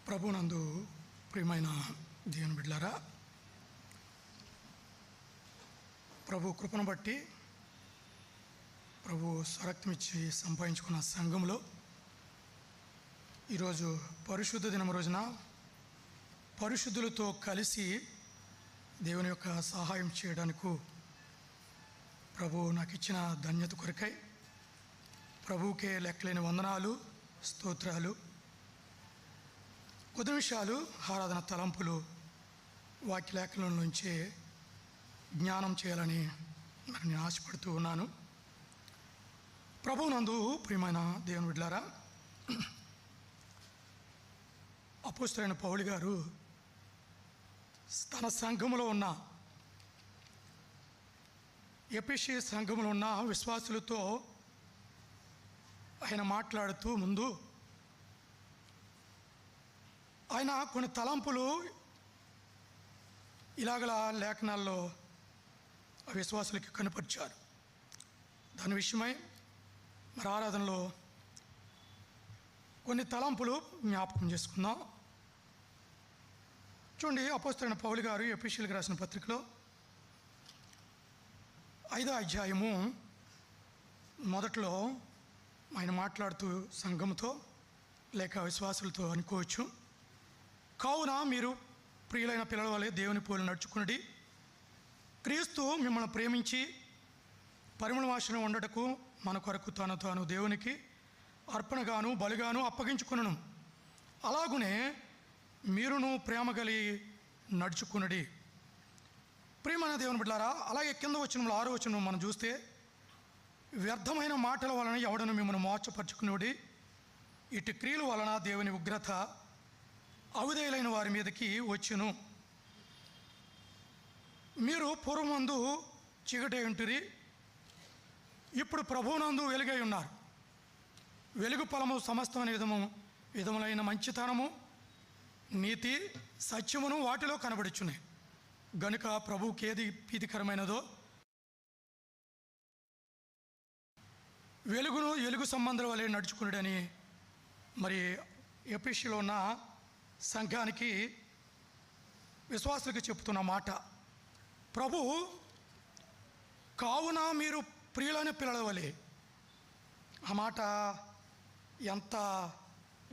ప్రభునందు ప్రియమైన దేవుని బిడ్డలారా, ప్రభు కృపను బట్టి ప్రభు స్వరక్తమిచ్చి సంపాదించుకున్న సంఘంలో ఈరోజు పరిశుద్ధ దినం రోజున పరిశుద్ధులతో కలిసి దేవుని యొక్క సహాయం చేయడానికి ప్రభు నాకు ఇచ్చిన ధన్యత కొరకై ప్రభువుకే లెక్కలేని వందనాలు, స్తోత్రాలు. కొద్ది నిమిషాలు ఆరాధన తలంపులు వాక్యలేఖనం నుంచే జ్ఞానం చేయాలని నేను ఆశపడుతూ ఉన్నాను. ప్రభువునందు ప్రియమైన దేవుని బిడ్డలారా, అపోస్తలుడైన పౌలు గారు తన సంఘములో ఉన్న ఎఫెసీ సంఘములో ఉన్న విశ్వాసులతో ఆయన మాట్లాడుతూ ముందు ఆయన కొన్ని తలంపులు ఇలాగల లేఖనాల్లో విశ్వాసులకి కనపరిచారు. దాని విషయమై మరి ఆరాధనలో కొన్ని తలంపులు జ్ఞాపకం చేసుకుందాం. చూడండి, అపోస్తలుడైన పౌలు గారు ఎఫెసీయులకు రాసిన పత్రికలో 5వ అధ్యాయము మొదట్లో ఆయన మాట్లాడుతూ సంఘంతో లేక విశ్వాసులతో అనుకోవచ్చు. కావున మీరు ప్రియులైన పిల్లల వలె దేవుని పోలి నడుచుకుని క్రీస్తు మిమ్మల్ని ప్రేమించి పరిమళ వాసన ఉండటకు మన కొరకు తాను దేవునికి అర్పణగాను బలిగాను అప్పగించుకునను. అలాగునే మీరును ప్రేమ కలిగి నడుచుకునడి. ప్రియమైన దేవుని బిడ్డలారా, అలాగే కింద వచనంలో 6వ వచనం మనం చూస్తే, వ్యర్థమైన మాటల వలన ఎవడను మిమ్మల్ని మోసపరుచుకునుడి, ఇటు క్రియల వలన దేవుని ఉగ్రత అవిధేయులైన వారి మీదకి వచ్చును. మీరు పూర్వమందు చీకటి ఉంటిరి, ఇప్పుడు ప్రభువునందు వెలుగై ఉన్నారు. వెలుగు ఫలము సమస్తమైన విధములైన మంచితనము, నీతి, సత్యమును వాటిలో కనబడుచున్నాయి. గనుక ప్రభువుకి ఏది ప్రీతికరమైనదో వెలుగు సంబంధుల వలె నడుచుకున్నాడని మరి ఎఫెసీలో ఉన్న సంఘానికి విశ్వాసులకు చెప్తున్న మాట. ప్రభు కావున మీరు ప్రియులైన పిల్లల వలె, ఆ మాట ఎంత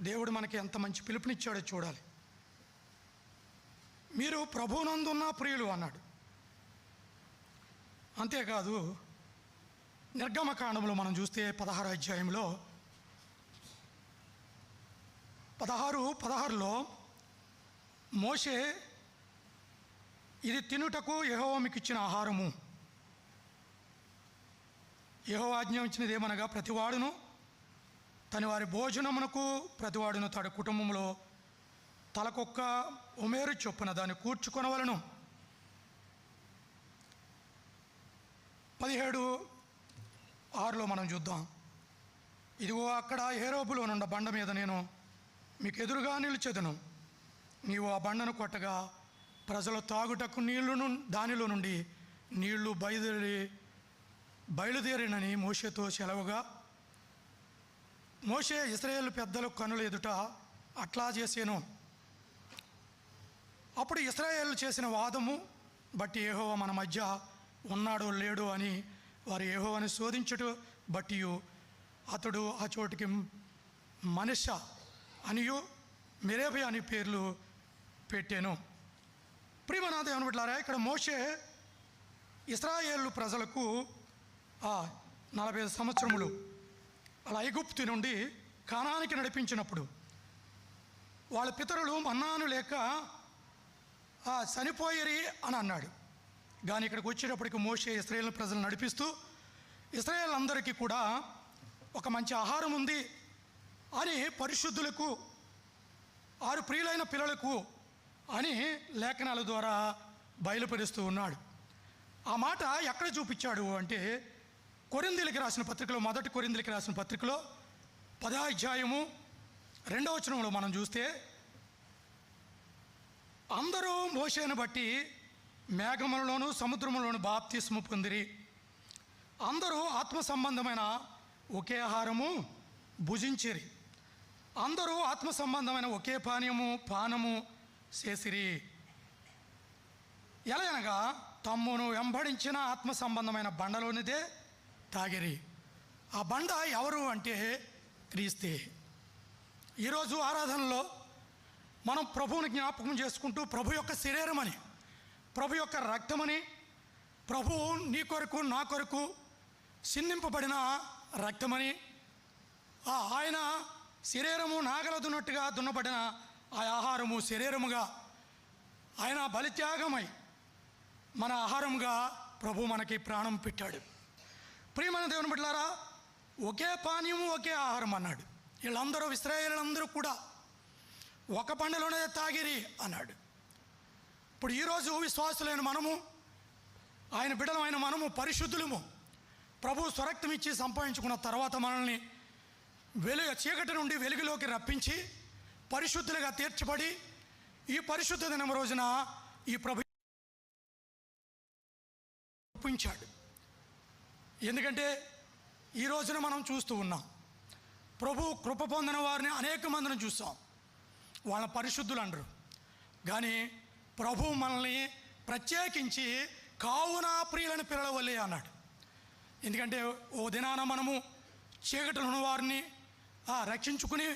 దేవుడు మనకి ఎంత మంచి పిలుపునిచ్చాడో చూడాలి. మీరు ప్రభువునందున్న ప్రియులు అన్నాడు. అంతేకాదు, నిర్గమకాండంలో మనం చూస్తే 16వ అధ్యాయంలో 16లో మోషే, ఇది తినుటకు యెహోవా మీకు ఇచ్చిన ఆహారము, యెహోవా ఆజ్ఞాపించినది ఏమనగా ప్రతివాడును తన వారి భోజనమునకు ప్రతివాడును తన కుటుంబంలో తలకొక్క ఉమేరు చొప్పున దాన్ని కూర్చుకొనవలను. 17:6లో మనం చూద్దాం, ఇదిగో అక్కడ హేరోబులో నుండి బండ మీద నేను మీకు ఎదురుగా నిలిచెదను, నీవు ఆ బండను కొట్టగా ప్రజలు తాగుటకు దానిలో నుండి నీళ్లు బయలుదేరినని మోషేతో సెలవుగా, మోషే ఇశ్రాయేలు పెద్దల కనుల ఎదుట అట్లా చేసాను. అప్పుడు ఇశ్రాయేలు చేసిన వాదము బట్టి యెహోవా మన మధ్య ఉన్నాడో లేడో అని వారు యెహోవాని శోధించుట బట్టి అతడు ఆ చోటికి మనష అనియు మెరేబి అని పేర్లు పెట్టాను. ప్రియమైన దేవుని బిడ్డలారా, ఇక్కడ మోషే ఇశ్రాయేలు ప్రజలకు 40 సంవత్సరములు అలా ఐగుప్తు నుండి కానానికి నడిపించినప్పుడు వాళ్ళ పితరులు మన్నాను లేక చనిపోయేరి అని అన్నాడు. కానీ ఇక్కడికి వచ్చేటప్పటికి మోషే ఇశ్రాయేలు ప్రజలను నడిపిస్తూ ఇశ్రాయేల్ అందరికీ కూడా ఒక మంచి ఆహారం ఉంది అని, పరిశుద్ధులకు 6 ప్రియులైన పిల్లలకు అని లేఖనాల ద్వారా బయలుపరుస్తూ ఉన్నాడు. ఆ మాట ఎక్కడ చూపించాడు అంటే, కొరింథీయులకు రాసిన పత్రికలో, మొదటి కొరింథీయులకు రాసిన పత్రికలో 10వ అధ్యాయము 2వ వచనంలో మనం చూస్తే, అందరూ మోషేను బట్టి మేఘములలోను సముద్రములోను బాప్తిస్ము పొందిరి, అందరూ ఆత్మ సంబంధమైన ఒకే ఆహారము భుజించిరి. అందరూ ఆత్మ సంబంధమైన ఒకే పానము చేసిరి. ఎలాగనగా తమ్మును వెంబడించిన ఆత్మ సంబంధమైన బండలోనిదే తాగిరి. ఆ బండ ఎవరు అంటే క్రీస్తే. ఈరోజు ఆరాధనలో మనం ప్రభువుని జ్ఞాపకం చేసుకుంటూ ప్రభు యొక్క శరీరమని, ప్రభు యొక్క రక్తమని, ప్రభువు నీ కొరకు నా కొరకు సిందింపబడిన రక్తమని, ఆయన శరీరము నాగలదున్నట్టుగా దున్నబడిన ఆ ఆహారము శరీరముగా, ఆయన బలిత్యాగమై మన ఆహారముగా ప్రభు మనకి ప్రాణం పెట్టాడు. ప్రియమైన దేవుని బిడ్డలారా, ఒకే పానీయము ఒకే ఆహారం అన్నాడు. వీళ్ళందరూ ఇశ్రాయేలులందరూ కూడా ఒక బండలోనే తాగిరి అన్నాడు. ఇప్పుడు ఈరోజు విశ్వాసులైన మనము, ఆయన బిడ్డలమైన మనము పరిశుద్ధులము. ప్రభు స్వరక్తం ఇచ్చి సంపాదించుకున్న తర్వాత మనల్ని చీకటి నుండి వెలుగులోకి రప్పించి పరిశుద్ధులుగా తీర్చబడి ఈ పరిశుద్ధ దినం రోజున ఈ ప్రభు ఒప్పించాడు. ఎందుకంటే ఈ రోజున మనం చూస్తూ ఉన్నాం, ప్రభు కృప పొందిన వారిని అనేక మందిని చూస్తాం, వాళ్ళ పరిశుద్ధులు అంటారు. కానీ ప్రభు మనల్ని ప్రత్యేకించి కావున ప్రియులని పిలవలే అన్నాడు. ఎందుకంటే ఓ దినాన మనము చీకటిలో ఉన్న వారిని రక్షించుకుని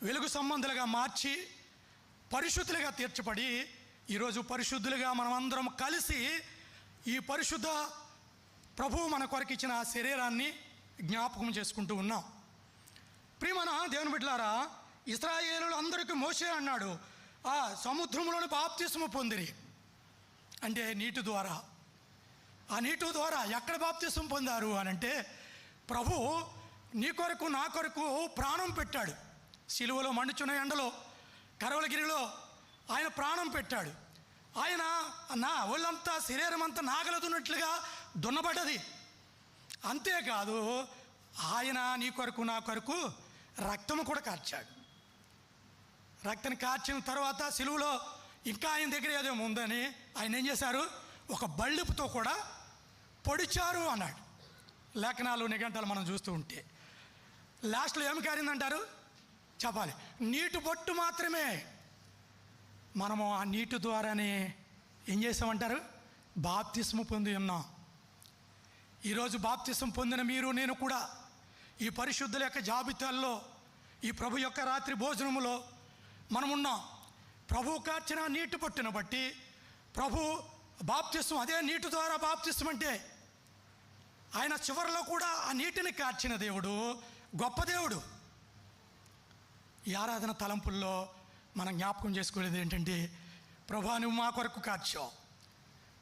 వెలుగు సంబంధులుగా మార్చి పరిశుద్ధులుగా తీర్చబడి ఈరోజు పరిశుద్ధులుగా మనమందరం కలిసి ఈ పరిశుద్ధ ప్రభువు మన కొరకు ఇచ్చిన శరీరాన్ని జ్ఞాపకం చేసుకుంటూ ఉన్నాం. ప్రియమైన దేవుని బిడ్డలారా, ఇశ్రాయేలులు అందరికీ మోషే అన్నాడు, ఆ సముద్రంలోని బాప్తిస్ము పొందిరి అంటే నీటి ద్వారా. ఆ నీటి ద్వారా ఎక్కడ బాప్తిస్ము పొందారు అని అంటే, ప్రభు నీ కొరకు నా కొరకు ప్రాణం పెట్టాడు. సిలువలో మండుచున్న ఎండలో కరవలగిరిలో ఆయన ప్రాణం పెట్టాడు. ఆయన నా ఒళ్ళంతా శరీరం అంతా నాగలదున్నట్లుగా దున్నబడ్డది. అంతేకాదు ఆయన నీ కొరకు నా కొరకు రక్తము కూడా కార్చాడు. రక్తం కార్చిన తర్వాత సిలువలో ఇంకా ఆయన దగ్గర ఏదో ఉందని ఆయన ఏం చేశారు, ఒక బళ్ళిపుతో కూడా పొడిచారు అన్నాడు. లేఖనాలు నిఘంటాలు మనం చూస్తూ ఉంటే లాస్ట్లో ఏమి కారిందంటారు చెప్పాలి, నీటి బొట్టు మాత్రమే. మనము ఆ నీటి ద్వారానే ఏం చేసామంటారు, బాప్తిస్ము పొంది ఉన్నాం. ఈరోజు బాప్తిస్ము పొందిన మీరు నేను కూడా ఈ పరిశుద్ధుల యొక్క జాబితాల్లో ఈ ప్రభు యొక్క రాత్రి భోజనములో మనమున్నాం. ప్రభు కార్చిన నీటి బొట్టును బట్టి ప్రభు బాప్తిస్ము, అదే నీటి ద్వారా బాప్తిస్ము అంటే ఆయన చివరిలో కూడా ఆ నీటిని కార్చిన దేవుడు గొప్ప దేవుడు. ఈ ఆరాధన తలంపుల్లో మనం జ్ఞాపకం చేసుకునేది ఏంటంటే, ప్రభా నువ్వు మా కొరకు కార్చావు,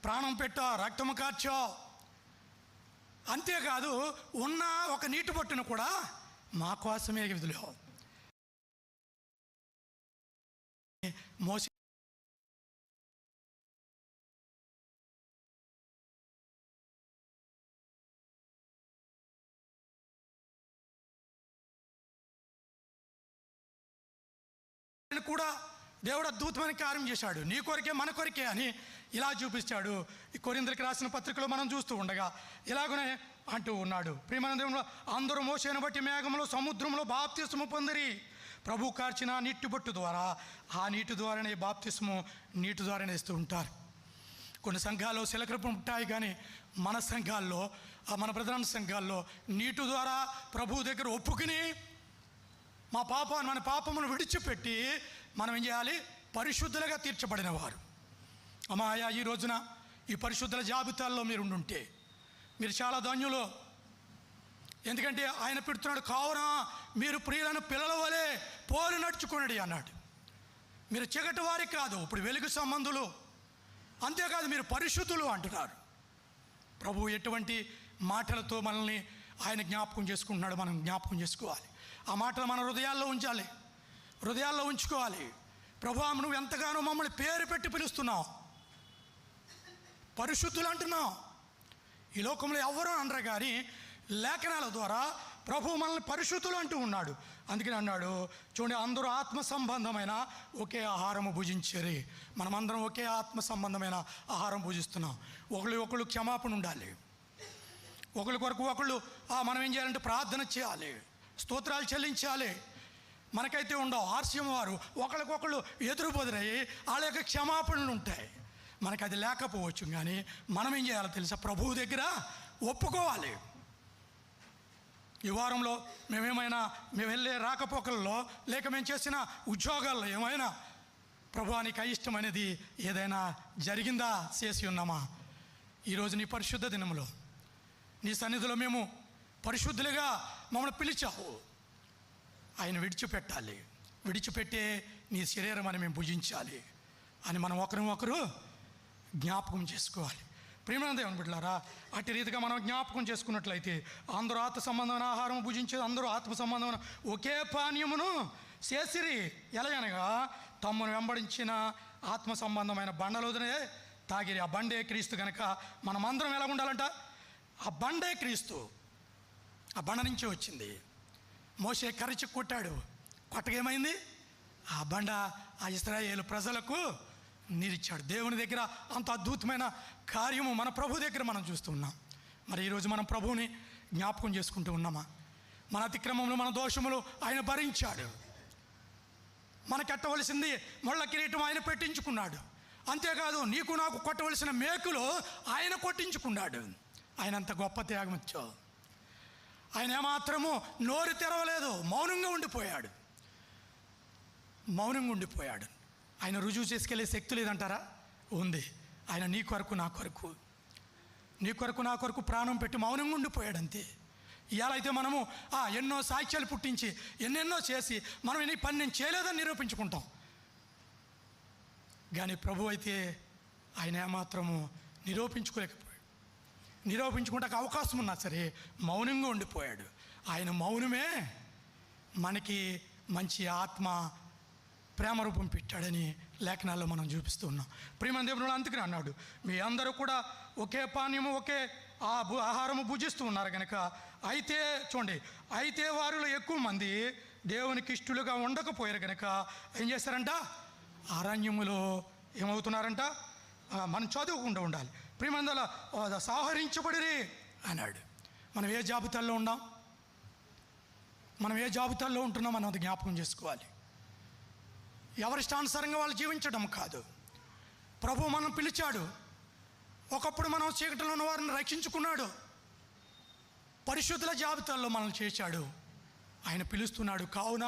ప్రాణం పెట్టావు, రక్తము కార్చావు. అంతేకాదు ఉన్న ఒక నీటి బొట్టును కూడా మా కోసమే విధులేవు. మోసే కూడా దేవుడు అద్భుతమైన కార్యం చేశాడు. నీ కొరికే మన కొరికే అని ఇలా చూపించాడు. ఈ కొరింథీయులకు రాసిన పత్రికలో మనం చూస్తూ ఉండగా ఇలాగనే అంటూ ఉన్నాడు. ప్రియమైన దేవుడు, అందరూ మోషేను బట్టి మేఘంలో సముద్రంలో బాప్తిస్ము పొందిరి. ప్రభు కార్చిన నీటి బొట్టు ద్వారా, ఆ నీటి ద్వారానే బాప్తిస్ము నీటి ద్వారానే ఇస్తూ ఉంటారు. కొన్ని సంఘాల్లో శిలకృపం ఉంటాయి, కానీ మన సంఘాల్లో, మన ప్రధాన సంఘాల్లో నీటి ద్వారా ప్రభు దగ్గర ఒప్పుకుని మన పాపమును విడిచిపెట్టి మనం ఏం చేయాలి, పరిశుద్ధులుగా తీర్చబడిన వారు. అమ్మాయ ఈ రోజున ఈ పరిశుద్ధుల జాబితాల్లో మీరు ఉండుంటే మీరు చాలా ధన్యులు. ఎందుకంటే ఆయన పెడుతున్నాడు, కావున మీరు ప్రియులను పిల్లల వలె పోలి నడుచుకునడి అన్నాడు. మీరు చీకటి వారి కాదు, ఇప్పుడు వెలుగు సంబంధులు. అంతేకాదు మీరు పరిశుద్ధులు అంటున్నారు. ప్రభు ఎటువంటి మాటలతో మనల్ని ఆయన జ్ఞాపకం చేసుకుంటున్నాడు, మనం జ్ఞాపకం చేసుకోవాలి. ఆ మాటలు మన హృదయాల్లో ఉంచాలి, హృదయాల్లో ఉంచుకోవాలి. ప్రభువా నువ్వు ఎంతగానో మమ్మల్ని పేరు పెట్టి పిలుస్తున్నావు, పరిశుద్ధులు అంటున్నావు. ఈ లోకంలో ఎవరూ అనరు, కానీ లేఖనాల ద్వారా ప్రభు మనల్ని పరిశుద్ధులు అంటూ ఉన్నాడు. అందుకని అన్నాడు, చూడండి, అందరూ ఆత్మ సంబంధమైన ఒకే ఆహారము భుజించరి. మనమందరం ఒకే ఆత్మ సంబంధమైన ఆహారం భుజిస్తున్నాం. ఒకళ్ళు క్షమాపణ ఉండాలి, ఒకరి కొరకు ఒకళ్ళు మనం ఏం చేయాలంటే ప్రార్థన చేయాలి, స్తోత్రాలు చెల్లించాలి. మనకైతే ఉండవు. ఆర్సీఎం వారు ఒకరికొకళ్ళు ఎదురు బెదిరయ్యి వాళ్ళ యొక్క క్షమాపణలు ఉంటాయి. మనకు అది లేకపోవచ్చు, కానీ మనం ఏం చేయాలో తెలుసా? ప్రభువు దగ్గర ఒప్పుకోవాలి. ఈ వారంలో మేము వెళ్ళే రాకపోకల్లో, లేక మేము చేసిన ఉద్యోగాల్లో ఏమైనా ప్రభువానికి అయిష్టమైనది ఏదైనా జరిగిందా, చేసి ఉన్నామా? ఈరోజు నీ పరిశుద్ధ దినములో నీ సన్నిధిలో మేము పరిశుద్ధులుగా మమ్మల్ని పిలిచావు. ఆయన విడిచిపెట్టాలి, విడిచిపెట్టే నీ శరీరం అని మేము భుజించాలి అని మనం ఒకరు జ్ఞాపకం చేసుకోవాలి. ప్రియమైన దేవుని బిడ్డలారా, అట్టి రీతిగా మనం జ్ఞాపకం చేసుకున్నట్లయితే అందరూ ఆత్మ సంబంధమైన ఆహారం భుజించే అందరూ ఆత్మ సంబంధమైన ఒకే పానీయమును చేసిరి. ఎలాగనగా తమ్మును వెంబడించిన ఆత్మ సంబంధమైన బండలోనే తాగిరి. ఆ బండే క్రీస్తు కనుక మనమందరం ఎలా ఉండాలంట? ఆ బండే క్రీస్తు. ఆ బండ నుంచే వచ్చింది. మోషే కరిచి కొట్టాడు, కొట్టగేమైంది? ఆ బండ ఆ ఇశ్రాయేలు ప్రజలకు నీరిచ్చాడు. దేవుని దగ్గర అంత అద్భుతమైన కార్యము మన ప్రభు దగ్గర మనం చూస్తూ ఉన్నాం. మరి ఈరోజు మనం ప్రభువుని జ్ఞాపకం చేసుకుంటూ ఉన్నామా? మన అతిక్రమములు, మన దోషములు ఆయన భరించాడు. మనకెట్టవలసింది ముళ్ళ కిరీటం ఆయన పెట్టించుకున్నాడు. అంతేకాదు నీకు నాకు కొట్టవలసిన మేకులు ఆయన కొట్టించుకున్నాడు. ఆయన అంత గొప్ప త్యాగం ఇచ్చావు. ఆయన ఏమాత్రము నోరు తెరవలేదు, మౌనంగా ఉండిపోయాడు. ఆయన రుజువు చేసుకెళ్ళే శక్తి లేదంటారా? ఉంది. ఆయన నీ కొరకు నా కొరకు ప్రాణం పెట్టి మౌనంగా ఉండిపోయాడు, అంతే. ఇవాళ అయితే మనము ఎన్నో సాక్ష్యాలు పుట్టించి ఎన్నెన్నో చేసి మనం ఈ పని నేను చేయలేదని నిరూపించుకుంటాం. కానీ ప్రభు అయితే ఆయన ఏమాత్రము నిరూపించుకుంటే అవకాశం ఉన్నా సరే మౌనంగా ఉండిపోయాడు. ఆయన మౌనమే మనకి మంచి ఆత్మ ప్రేమ రూపం పెట్టాడని లేఖనాల్లో మనం చూపిస్తూ ఉన్నాం. ప్రియమైన దేవుడు అందుకని అన్నాడు, మీ అందరూ కూడా ఒకే పానీయము ఒకే ఆహారము భుజిస్తూ ఉన్నారు కనుక అయితే వారిలో ఎక్కువ మంది దేవునికి ఇష్టలుగా ఉండకపోయారు కనుక ఏం చేస్తారంట? అరణ్యములో ఏమవుతున్నారంట? మనం చదువుకుంటూ ఉండాలి. ప్రియమందల సంహరించబడిరి అన్నాడు. మనం ఏ జాబితాల్లో ఉంటున్నాం అన్నది జ్ఞాపకం చేసుకోవాలి. ఎవరిష్టానుసారంగా వాళ్ళు జీవించడం కాదు. ప్రభు మనం పిలిచాడు. ఒకప్పుడు మనం చీకటిలో ఉన్న వారిని రక్షించుకున్నాడు. పరిశుద్ధుల జాబితాల్లో మనం చేశాడు. ఆయన పిలుస్తున్నాడు, కావున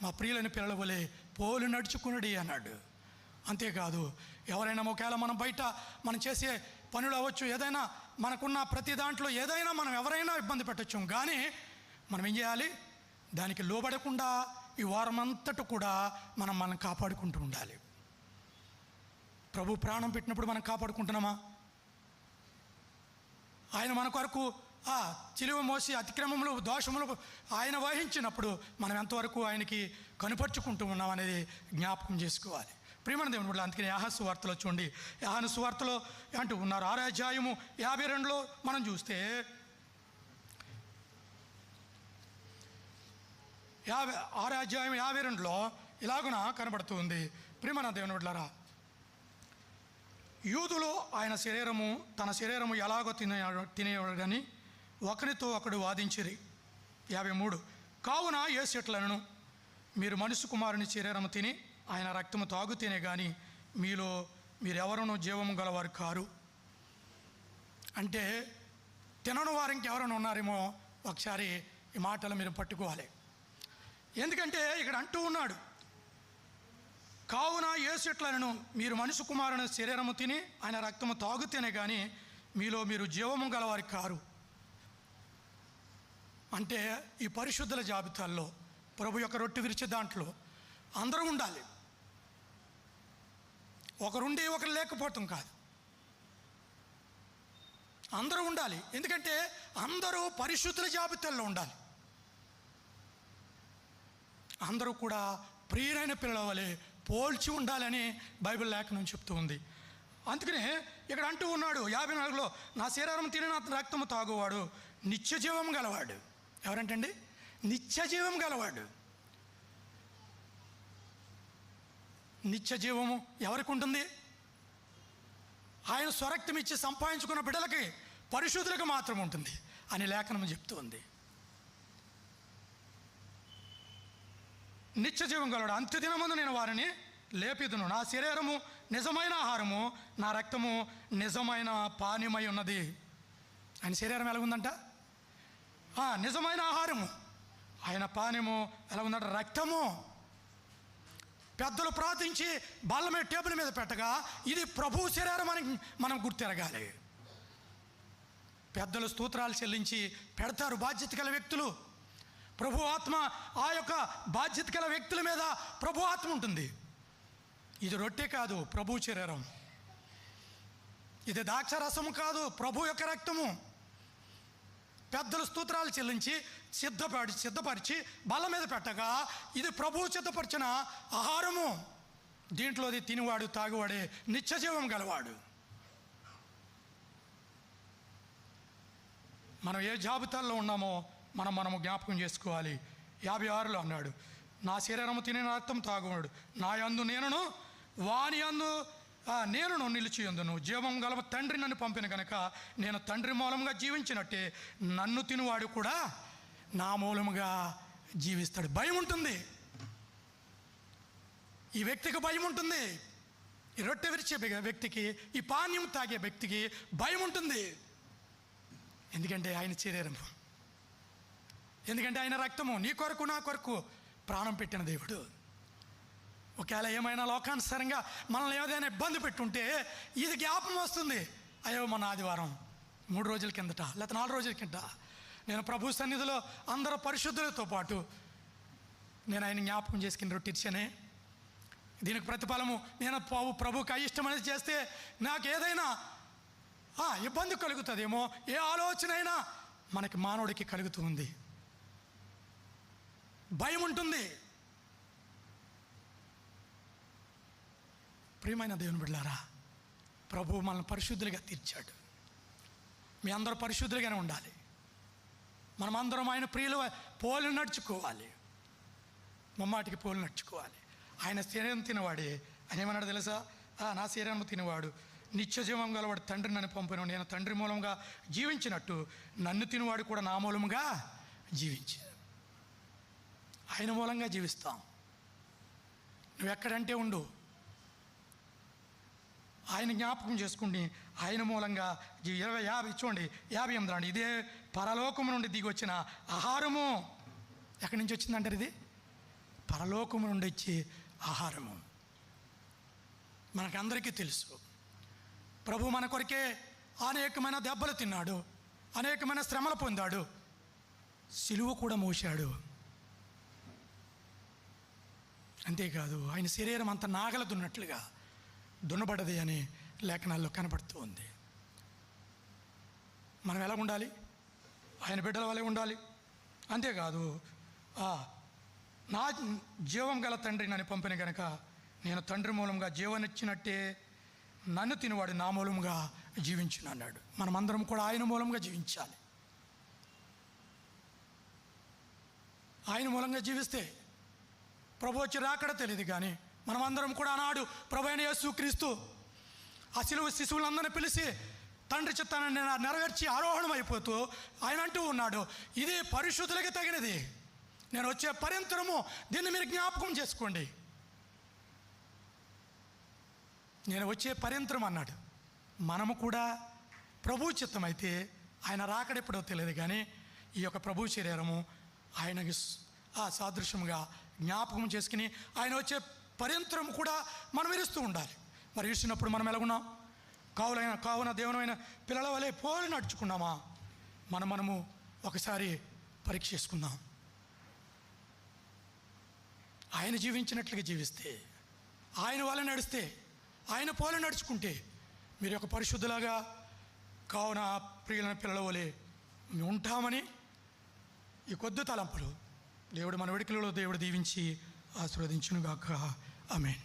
మా ప్రియులని పిల్లల వలె పోలు నడుచుకునుడి అన్నాడు. అంతేకాదు, ఎవరైనా ఒకవేళ మనం బయట మనం చేసే పనులు అవ్వచ్చు, ఏదైనా మనకున్న ప్రతి దాంట్లో ఏదైనా మనం ఎవరైనా ఇబ్బంది పెట్టచ్చు, కానీ మనం ఏం చేయాలి? దానికి లోబడకుండా ఈ వారం అంతటా కూడా మనం కాపాడుకుంటూ ఉండాలి. ప్రభు ప్రాణం పెట్టినప్పుడు మనం కాపాడుకుంటున్నామా? ఆయన మన కొరకు చిలువ మోసి అతిక్రమములు దోషములు ఆయన వహించినప్పుడు మనం ఎంతవరకు ఆయనకి కనుపరుచుకుంటూ ఉన్నాం అనేది జ్ఞాపకం చేసుకోవాలి. ప్రియమైన దేవుని బిడ్డలారా, అందుకని యోహాను సువార్తలో చూడండి. యోహాను సువార్తలో అంటూ ఉన్నారు, 6వ అధ్యాయము 52లో మనం చూస్తే 6వ అధ్యాయం 52లో ఇలాగున కనబడుతుంది. ప్రియమైన దేవుని బిడ్డలారా, యూదులు ఆయన తన శరీరము ఎలాగో తినేవాడని ఒకరితో ఒకడు వాదించిరి. 53 కావున యేసు ఇట్లనెను, మీరు మనుష్య కుమారుని శరీరము తిని ఆయన రక్తము తాగుతేనే కానీ మీరెవరూ జీవము గలవారు కారు. అంటే తినని వారు ఇంకెవరైనా ఉన్నారేమో ఒకసారి ఈ మాటలు మీరు పట్టుకోవాలి. ఎందుకంటే ఇక్కడ అంటూ ఉన్నాడు, కావున యేసు ఇట్లనెను, మీరు మనుష్య కుమారుని శరీరము తిని ఆయన రక్తము తాగుతేనే కానీ మీరు జీవము గలవారు కారు. అంటే ఈ పరిశుద్ధుల జాబితాల్లో ప్రభు యొక్క రొట్టె విరిచే దాంట్లో అందరూ ఉండాలి. ఒకరుండి ఒకరు లేకపోవటం కాదు, అందరూ ఉండాలి. ఎందుకంటే అందరూ పరిశుద్ధుల జాబితాల్లో ఉండాలి. అందరూ కూడా ప్రియులైన పిల్లల వలె పోల్చి ఉండాలని బైబిల్ లేఖనం చెప్తూ ఉంది. అందుకనే ఇక్కడ అంటూ ఉన్నాడు 54లో, నా శరీరం తిని నా రక్తము తాగువాడు నిత్య జీవం గలవాడు. ఎవరంటండి? నిత్య జీవం గలవాడు. నిత్య జీవము ఎవరికి ఉంటుంది? ఆయన స్వరక్తం ఇచ్చి సంపాదించుకున్న బిడ్డలకి, పరిశుద్ధులకు మాత్రం ఉంటుంది అని లేఖనం చెప్తూ ఉంది. నిత్య జీవం గలవాడు. అంత్యదినమందు నేను వారిని లేపిదును. నా శరీరము నిజమైన ఆహారము, నా రక్తము నిజమైన పానీయమై ఉన్నది. ఆయన శరీరం ఎలా ఉందంట? నిజమైన ఆహారము. ఆయన పానీయము ఎలా ఉందంట? రక్తము. పెద్దలు ప్రార్థించి బల్ల మీద టేబుల్ మీద పెట్టగా ఇది ప్రభు శరీరం అని మనం గుర్తెరగాలి. పెద్దలు స్తోత్రాలు చెల్లించి పెడతారు బాధ్యత గల వ్యక్తులు. ప్రభు ఆత్మ, ఆ యొక్క బాధ్యత గల వ్యక్తుల మీద ప్రభు ఆత్మ ఉంటుంది. ఇది రొట్టె కాదు, ప్రభు శరీరం. ఇది ద్రాక్షరసము కాదు, ప్రభు యొక్క రక్తము. పెద్దలు స్తోత్రాలు చెల్లించి సిద్ధపరిచి బల్ల మీద పెట్టగా ఇది ప్రభు సిద్ధపరిచిన ఆహారము. దీంట్లోది తినివాడు తాగువాడే నిత్య జీవం గలవాడు. మనం ఏ జాబితాల్లో ఉన్నామో మనము జ్ఞాపకం చేసుకోవాలి. 56లో అన్నాడు, నా శరీరము తిని రక్తం తాగువాడు నా యందు నేనును వాని యందు నేనును నిలిచి యందును. జీవం గల తండ్రి నన్ను పంపిన కనుక నేను తండ్రి మూలంగా జీవించినట్టే నన్ను తినువాడు కూడా నా మూలముగా జీవిస్తాడు. భయం ఉంటుంది ఈ వ్యక్తికి, భయం ఉంటుంది. ఈ రొట్టె విరిచే వ్యక్తికి, ఈ పానీయం తాగే వ్యక్తికి భయం ఉంటుంది. ఎందుకంటే ఆయన శరీరం, ఎందుకంటే ఆయన రక్తము. నీ కొరకు నా కొరకు ప్రాణం పెట్టిన దేవుడు. ఒకవేళ ఏమైనా లోకానుసారంగా మనల్ని ఏదైనా ఇబ్బంది పెట్టుంటే ఇది జ్ఞాపకం వస్తుంది. అయ్యో మన ఆదివారం 3 రోజుల కిందట లేకపోతే 4 రోజుల కిందట నేను ప్రభు సన్నిధిలో అందరూ పరిశుద్ధులతో పాటు నేను ఆయన జ్ఞాపకం చేసుకుని రొట్టిచ్చానే, దీనికి ప్రతిఫలము నేను ప్రభుకి అయిష్టమనేది చేస్తే నాకు ఏదైనా ఇబ్బంది కలుగుతుందేమో, ఏ ఆలోచన అయినా మనకి మానవుడికి కలుగుతూ ఉంది. భయం ఉంటుంది. ప్రియమైన దేవుని బిడ్డలారా, ప్రభువు మనల్ని పరిశుద్ధులుగా తీర్చాడు. మీ అందరూ పరిశుద్ధులుగానే ఉండాలి. మనమందరం ఆయన ప్రియులు పోలి నడుచుకోవాలి. ముమ్మాటికి పోలి నడుచుకోవాలి. ఆయన శరీరం తినవాడే. ఆయన ఏమన్నాడు తెలుసా? నా శరీరం తినవాడు నిత్య జీవం గలవాడు తండ్రి నన్ను పంపిన, నేను తండ్రి మూలంగా జీవించినట్టు నన్ను తినవాడు కూడా నా మూలంగా జీవించాడు. ఆయన మూలంగా జీవిస్తాం. నువ్వు ఎక్కడంటే ఉండు, ఆయన జ్ఞాపకం చేసుకుని ఆయన మూలంగా 50 చూడండి 58 రండి. ఇదే పరలోకము నుండి దిగి వచ్చిన ఆహారము. ఎక్కడి నుంచి వచ్చిందంటారు? ఇది పరలోకము నుండి వచ్చే ఆహారము. మనకందరికీ తెలుసు, ప్రభు మన కొరకే అనేకమైన దెబ్బలు తిన్నాడు, అనేకమైన శ్రమలు పొందాడు, సిలువ కూడా మోశాడు. అంతేకాదు ఆయన శరీరం అంత నాగల దున్నట్లుగా దున్నబడ్డది అని లేఖనాల్లో కనబడుతూ ఉంది. మనం ఎలా ఉండాలి? ఆయన బిడ్డల వలె ఉండాలి. అంతేకాదు నా జీవం గల తండ్రి నన్ను పంపిన కనుక నేను తండ్రి మూలంగా జీవనిచ్చినట్టే నన్ను తినవాడు నా మూలంగా జీవించును అన్నాడు. మనమందరం కూడా ఆయన మూలంగా జీవించాలి. ఆయన మూలంగా జీవిస్తే ప్రభు వచ్చి రాకడ తెలియదు, కానీ మనమందరం కూడా ఆనాడు ప్రభు అయిన యేసుక్రీస్తు ఆ శిలువ శిశువులందరినీ పిలిచి తండ్రి చిత్తాన్ని నెరవేర్చి ఆరోహణం అయిపోతూ ఆయన అంటూ ఉన్నాడు, ఇది పరిశుద్ధులకి తగినది, నేను వచ్చే పర్యంతరము దీన్ని మీరు జ్ఞాపకం చేసుకోండి. నేను వచ్చే పర్యంతరం అన్నాడు. మనము కూడా ప్రభు చిత్తం అయితే ఆయన రాకడెప్పుడో తెలియదు, కానీ ఈ యొక్క ప్రభు శరీరము ఆయనకి సాదృశ్యముగా జ్ఞాపకం చేసుకుని ఆయన వచ్చే పర్యంతరం కూడా మనం ఇరుస్తూ ఉండాలి. మరి ఇస్తున్నప్పుడు మనం ఎలాగున్నాం? కావున దేవునైన పిల్లల వలె పోలి నడుచుకున్నామా? మనము ఒకసారి పరీక్ష చేసుకుందాం. ఆయన జీవించినట్లుగా జీవిస్తే, ఆయన వల్ల నడిస్తే, ఆయన పోలి నడుచుకుంటే మీరు ఒక పరిశుద్ధులాగా కావున ప్రియులైన పిల్లల వలె ఉంటామని ఈ కొద్ది తలంపులు దేవుడు మన వేడుకలలో దేవుడు దీవించి ఆశీర్వదించునుగాక. ఆమేన్.